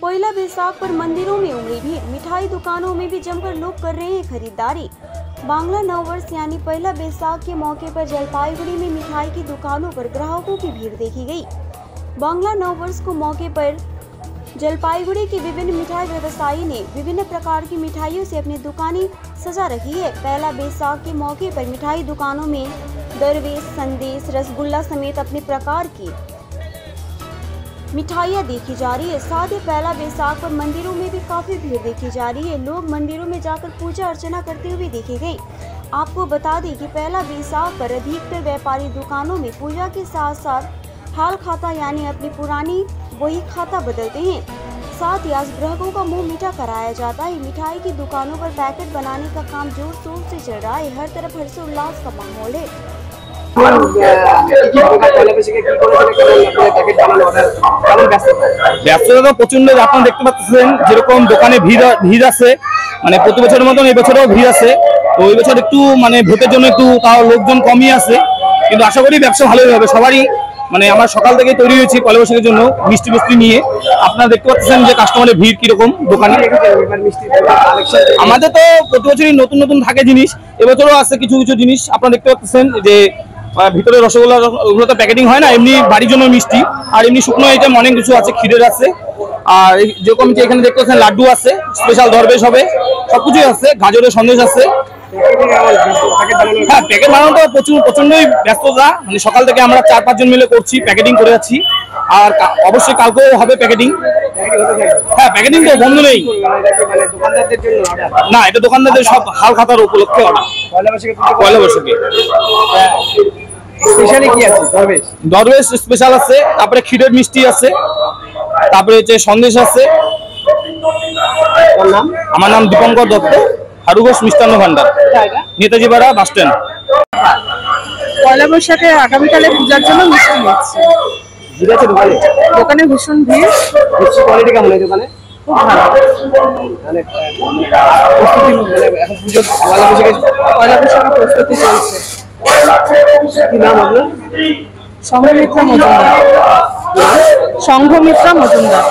पोइला बैसाख पर मंदिरों में उमड़ी भीड़, मिठाई दुकानों में भी जमकर लोग कर रहे हैं खरीदारी। बांग्ला नववर्ष यानी पहला बैसाख के मौके पर जलपाईगुड़ी में मिठाई की दुकानों पर ग्राहकों की भीड़ देखी गई। बांग्ला नववर्ष को मौके पर जलपाईगुड़ी के विभिन्न मिठाई व्यवसायी ने विभिन्न प्रकार की मिठाइयों से अपनी दुकानें सजा रखी है। पहला बैसाख के मौके पर मिठाई दुकानों में दरवेश, संदेश, रसगुल्ला समेत अपने प्रकार की मिठाइयाँ देखी जा रही है। साथ ही पहला बैसाख पर मंदिरों में भी काफी भीड़ देखी जा रही है। लोग मंदिरों में जाकर पूजा अर्चना करते हुए देखे गए। आपको बता दें कि पहला बैसाख पर अधिकतर व्यापारी दुकानों में पूजा के साथ साथ हाल खाता यानी अपनी पुरानी वही खाता बदलते हैं। साथ ही आज ग्राहकों का मुंह मीठा कराया जाता है। मिठाई की दुकानों पर पैकेट बनाने का काम जोर शोर से चल रहा है। हर तरफ हर्षोल्लास का माहौल है। ব্যস্ততা প্রচন্ড, আপনারা দেখতে পাচ্ছেন যেরকম দোকানে ভিড় আছে, মানে প্রতি বছরের মতন এই বছরও ভিড় আছে। তো এই বছর একটু মানে ভোটের জন্য একটু তাও লোকজন কমই আছে, কিন্তু আশা করি ব্যবসা ভালোই হবে। সবারই মানে আমার সকাল থেকে তৈরি হয়েছি পয়লা বৈশাখের জন্য মিষ্টি নিয়ে। আপনারা দেখতে পাচ্ছেন যে কাস্টমারের ভিড় কিরকম দোকানে। আমাদের তো প্রতি বছরই নতুন নতুন থাকে জিনিস, এবছরও আছে কিছু কিছু জিনিস। আপনারা দেখতে পাচ্ছেন যে ভিতরে রসগোল্লা ওগুলো তো প্যাকেটিং হয় না, এমনি বাড়ির জন্য মিষ্টি, আর এমনি শুকনো আইটেম অনেক কিছু আছে, ক্ষীরের আছে, আর যেরকম এখানে দেখতে পাচ্ছেন লাড্ডু আছে, স্পেশাল দরবেশ হবে, সবকিছুই আছে, গাজরের সন্দেশ আছে। হ্যাঁ, প্যাকেট বানানোটা প্রচন্ডই ব্যস্ততা, মানে সকাল থেকে আমরা 4-5 জন মিলে করছি, প্যাকেটিং করে যাচ্ছি। আর অবশ্যই কালকেও হবে প্যাকেটিং। হ্যাঁ, প্যাকেটিং তো বন্ধ নেই না, এটা দোকানদারদের সব হাল খাতার উপলক্ষে অর্ডার। পয়লা বৈশাখে স্পেশালি কি আছে? দরবেশ স্পেশাল আছে, তারপরে ক্ষীরের মিষ্টি আছে, তারপরে হচ্ছে সন্দেশ আছে। আমার নাম দীপঙ্কর দত্ত, হারুঘোষ মিষ্টান্ন ভান্ডার, নেতাজি পাড়া বাস স্ট্যান্ড। পয়লা বৈশাখে আগামীকালে পূজার জন্য মিষ্টি নিচ্ছি। দোকানে ভীষণ ভিড়। কোয়ালিটি কেমন এই দোকানে? খুব ভালো। মানে প্রস্তুতি, এখন পুজো পয়লা বৈশাখের প্রস্তুতি চলছে। কি নাম আপনার? সংঘমিত্রা মজুমদার।